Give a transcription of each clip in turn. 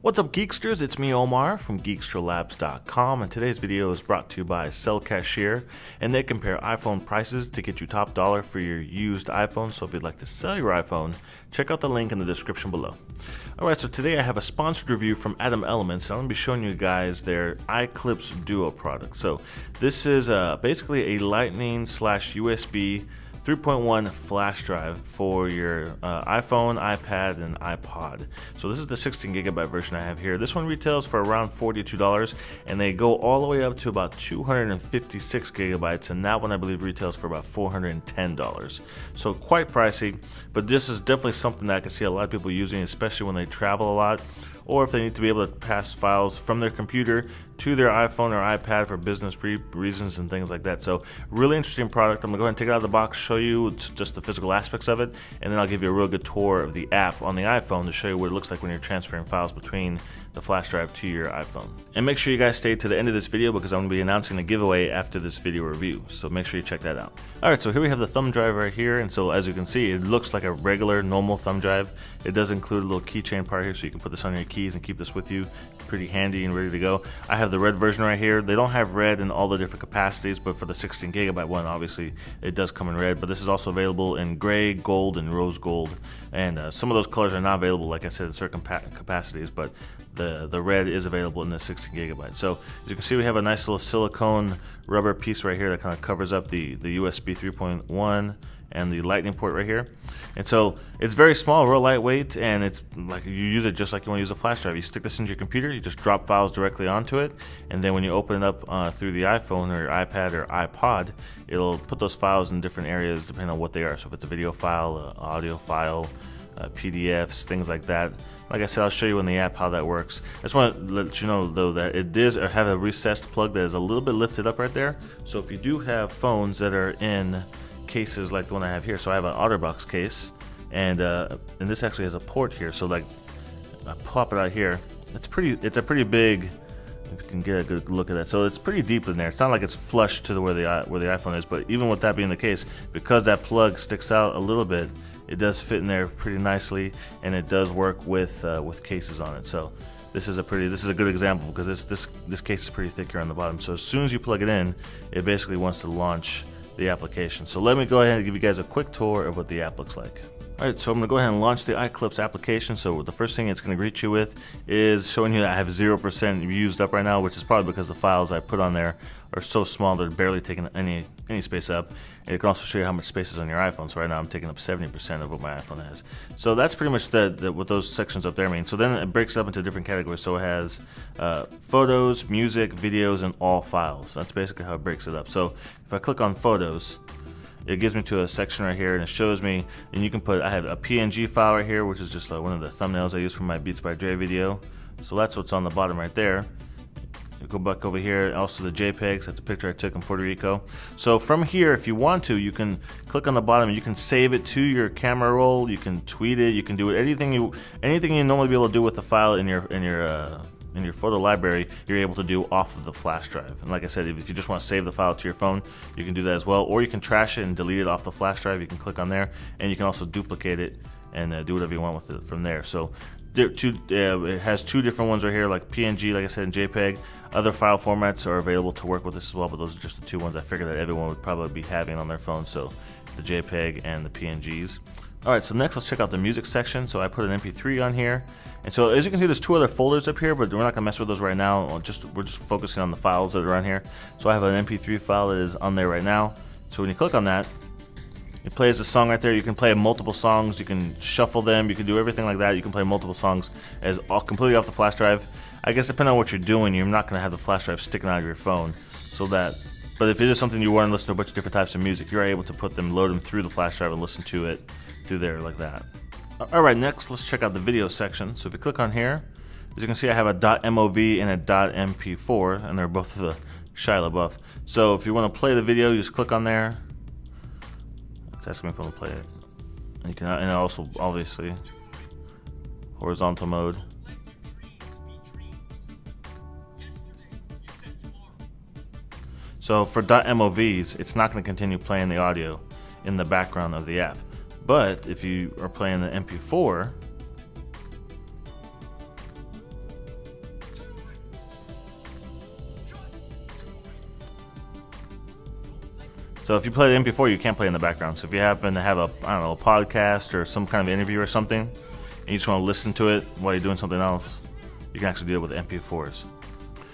What's up, Geeksters? It's me, Omar, from geeksterlabs.com, and today's video is brought to you by Sell Cashier, and they compare iPhone prices to get you top dollar for your used iPhone. So if you'd like to sell your iPhone, check out the link in the description below. Alright, so today I have a sponsored review from Atom Elements. I'm going to be showing you guys their iKlips Duo product. So this is basically a Lightning/USB 3.1 flash drive for your iPhone, iPad, and iPod. So this is the 16 gigabyte version I have here. This one retails for around $42, and they go all the way up to about 256 gigabytes, and that one I believe retails for about $410. So quite pricey, but this is definitely something that I can see a lot of people using, especially when they travel a lot, or if they need to be able to pass files from their computer to their iPhone or iPad for business reasons and things like that. So really interesting product. I'm gonna go ahead and take it out of the box, show you just the physical aspects of it, and then I'll give you a real good tour of the app on the iPhone to show you what it looks like when you're transferring files between the flash drive to your iPhone. And make sure you guys stay to the end of this video because I'm gonna be announcing the giveaway after this video review. So make sure you check that out. Alright, so here we have the thumb drive right here, and so as you can see, it looks like a regular normal thumb drive. It does include a little keychain part here, so you can put this on your keys and keep this with you. Pretty handy and ready to go. I have the red version right here. They don't have red in all the different capacities, but for the 16 gigabyte one, obviously it does come in red, but this is also available in gray, gold, and rose gold, and some of those colors are not available, like I said, in certain capacities, but the red is available in the 16 gigabyte. So as you can see, we have a nice little silicone rubber piece right here that kind of covers up the USB 3.1 and the lightning port right here. And so it's very small, real lightweight, and it's like you use it just like you want to use a flash drive. You stick this into your computer, you just drop files directly onto it, and then when you open it up through the iPhone or your iPad or iPod, it'll put those files in different areas depending on what they are. So if it's a video file, audio file, PDFs, things like that. Like I said, I'll show you in the app how that works. I just want to let you know though that it does have a recessed plug that is a little bit lifted up right there. So if you do have phones that are in cases like the one I have here, so I have an OtterBox case, and this actually has a port here. So like I pop it out here. It's a pretty big. If you can get a good look at that, so it's pretty deep in there. It's not like it's flush to where the iPhone is, but even with that being the case, because that plug sticks out a little bit, it does fit in there pretty nicely, and it does work with cases on it. So this is a good example because this case is pretty thick here on the bottom. So as soon as you plug it in, it basically wants to launch the application. So let me go ahead and give you guys a quick tour of what the app looks like. Alright, so I'm going to go ahead and launch the iKlips application. So the first thing it's going to greet you with is showing you that I have 0% used up right now, which is probably because the files I put on there are so small they're barely taking any space up. And it can also show you how much space is on your iPhone. So right now I'm taking up 70% of what my iPhone has. So that's pretty much what those sections up there mean. So then it breaks up into different categories. So it has photos, music, videos, and all files. That's basically how it breaks it up. So if I click on photos, it gives me to a section right here, and it shows me, and you can put, I have a PNG file right here, which is just one of the thumbnails I use for my Beats by Dre video. So that's what's on the bottom right there. You go back over here, also the JPEGs, that's a picture I took in Puerto Rico. So from here, if you want to, you can click on the bottom and you can save it to your camera roll, you can tweet it, you can do it, anything you normally be able to do with the file in your photo library, you're able to do off of the flash drive. And like I said, if you just want to save the file to your phone, you can do that as well, or you can trash it and delete it off the flash drive. You can click on there, and you can also duplicate it and do whatever you want with it from there. So it has two different ones right here, like PNG, like I said, and JPEG. Other file formats are available to work with this as well, but those are just the two ones I figured that everyone would probably be having on their phone, so the JPEG and the PNGs. Alright, so next let's check out the music section. So I put an MP3 on here, and so as you can see, there's two other folders up here, but we're not gonna mess with those right now. We're just focusing on the files that are on here. So I have an MP3 file that is on there right now. So when you click on that, it plays a song right there. You can play multiple songs, you can shuffle them, you can do everything like that. You can play multiple songs as completely off the flash drive. I guess depending on what you're doing, you're not gonna have the flash drive sticking out of your phone, but if it is something you want to listen to a bunch of different types of music, you're able to load them through the flash drive and listen to it through there like that. Alright, next let's check out the video section. So if you click on here, as you can see, I have a .mov and a .mp4, and they're both the Shia LaBeouf. So if you want to play the video, you just click on there. It's asking me if I want to play it. And you can, and also obviously horizontal mode. So for .movs, it's not going to continue playing the audio in the background of the app. But if you are playing the MP4, So if you play the MP4, you can't play in the background. So if you happen to have a podcast or some kind of interview or something, and you just want to listen to it while you're doing something else, you can actually do it with MP4s.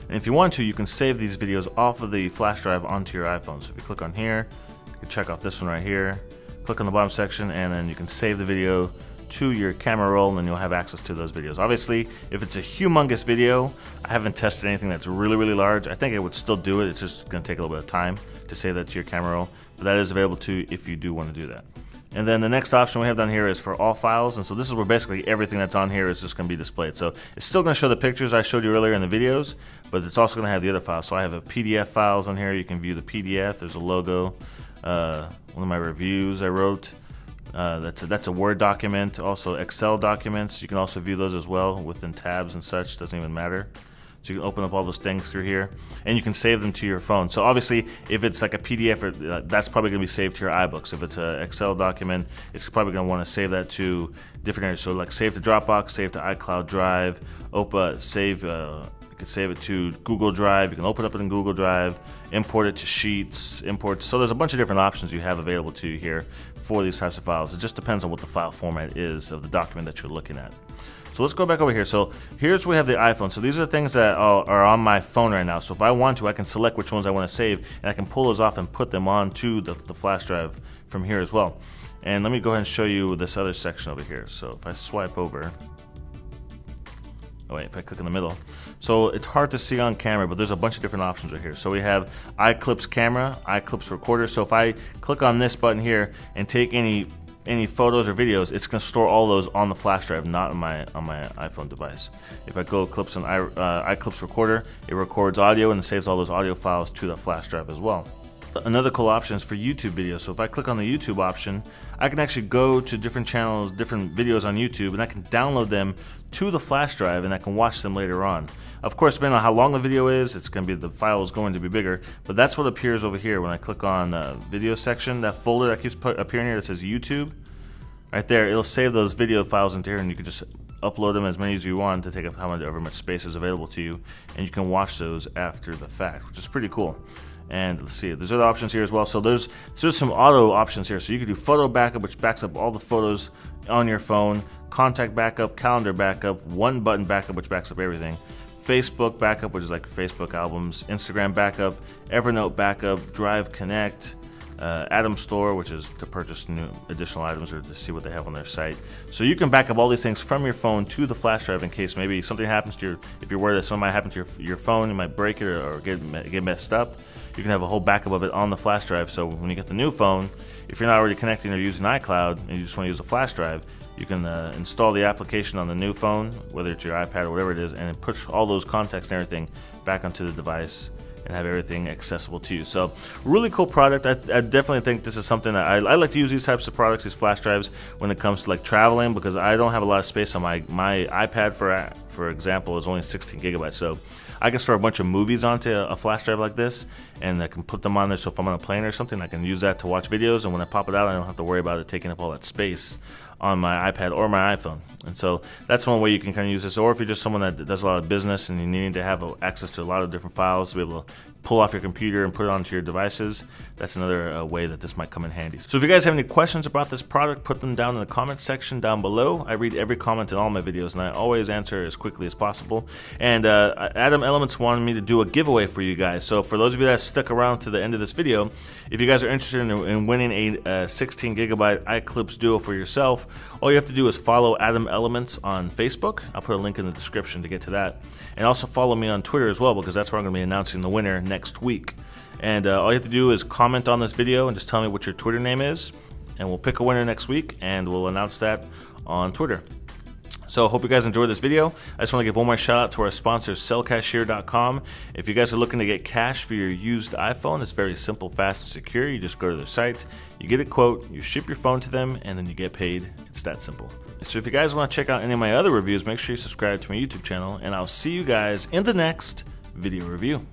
And if you want to, you can save these videos off of the flash drive onto your iPhone. So if you click on here, you can check off this one right here, click on the bottom section, and then you can save the video to your camera roll, and then you'll have access to those videos. Obviously, if it's a humongous video, I haven't tested anything that's really large. I think it would still do it. It's just going to take a little bit of time to save that to your camera roll, but that is available too if you do want to do that. And then the next option we have down here is for all files, and so this is where basically everything that's on here is just going to be displayed. So it's still going to show the pictures I showed you earlier in the videos, but it's also going to have the other files. So I have a PDF files on here. You can view the PDF. There's a logo, one of my reviews I wrote. That's a Word document. Also Excel documents. You can also view those as well within tabs and such. Doesn't even matter. So you can open up all those things through here, and you can save them to your phone. So obviously, if it's like a PDF, that's probably going to be saved to your iBooks. If it's an Excel document, it's probably going to want to save that to different areas. So like save to Dropbox, save to iCloud Drive, save. You can save it to Google Drive. You can open up it in Google Drive, import it to Sheets, import. So there's a bunch of different options you have available to you here for these types of files. It just depends on what the file format is of the document that you're looking at. So let's go back over here. So here's where we have the iPhone. So these are the things that are on my phone right now. So if I want to, I can select which ones I want to save, and I can pull those off and put them onto the flash drive from here as well. And let me go ahead and show you this other section over here. So if I swipe over, if I click in the middle. So it's hard to see on camera, but there's a bunch of different options right here. So we have iKlips camera, iKlips recorder. So if I click on this button here and take any photos or videos, it's going to store all those on the flash drive, not on my iPhone device. If I go Clips on iKlips recorder, it records audio and saves all those audio files to the flash drive as well. Another cool option is for YouTube videos. So if I click on the YouTube option, I can actually go to different channels, different videos on YouTube, and I can download them to the flash drive, and I can watch them later on. Of course, depending on how long the video is, the file is going to be bigger, but that's what appears over here when I click on the video section. That folder that keeps appearing here that says YouTube, right there, it'll save those video files into here, and you can just upload them as many as you want to take up however much space is available to you, and you can watch those after the fact, which is pretty cool. And let's see, there's other options here as well. So there's some auto options here. So you can do photo backup, which backs up all the photos on your phone, contact backup, calendar backup, one button backup, which backs up everything, Facebook backup, which is like Facebook albums, Instagram backup, Evernote backup, Drive Connect, Atom Store, which is to purchase new additional items or to see what they have on their site. So you can back up all these things from your phone to the flash drive in case maybe something happens to if you're worried that something might happen to your phone, you might break it or get messed up. You can have a whole backup of it on the flash drive. So when you get the new phone, if you're not already connecting or using iCloud and you just want to use a flash drive, you can install the application on the new phone, whether it's your iPad or whatever it is, and push all those contacts and everything back onto the device and have everything accessible to you. So really cool product. I definitely think this is something that I like to use these types of products, these flash drives, when it comes to like traveling, because I don't have a lot of space on my iPad, for example, is only 16 gigabytes. So I can store a bunch of movies onto a flash drive like this, and I can put them on there. So if I'm on a plane or something, I can use that to watch videos, and when I pop it out, I don't have to worry about it taking up all that space on my iPad or my iPhone. And so that's one way you can kind of use this. Or if you're just someone that does a lot of business and you need to have access to a lot of different files to be able to pull off your computer and put it onto your devices, that's another way that this might come in handy. So if you guys have any questions about this product, put them down in the comments section down below. I read every comment in all my videos, and I always answer as quickly as possible. And Adam Elements wanted me to do a giveaway for you guys. So for those of you that stuck around to the end of this video, if you guys are interested in winning a 16 gigabyte iKlips Duo for yourself, all you have to do is follow Adam Elements on Facebook. I'll put a link in the description to get to that. And also follow me on Twitter as well, because that's where I'm going to be announcing the winner next week. And all you have to do is comment on this video and just tell me what your Twitter name is, and we'll pick a winner next week, and we'll announce that on Twitter. So I hope you guys enjoyed this video. I just want to give one more shout out to our sponsor, SrJaZk. If you guys are looking to get cash for your used iPhone, it's very simple, fast, and secure. You just go to their site, you get a quote, you ship your phone to them, and then you get paid. It's that simple. So if you guys want to check out any of my other reviews, make sure you subscribe to my YouTube channel, and I'll see you guys in the next video review.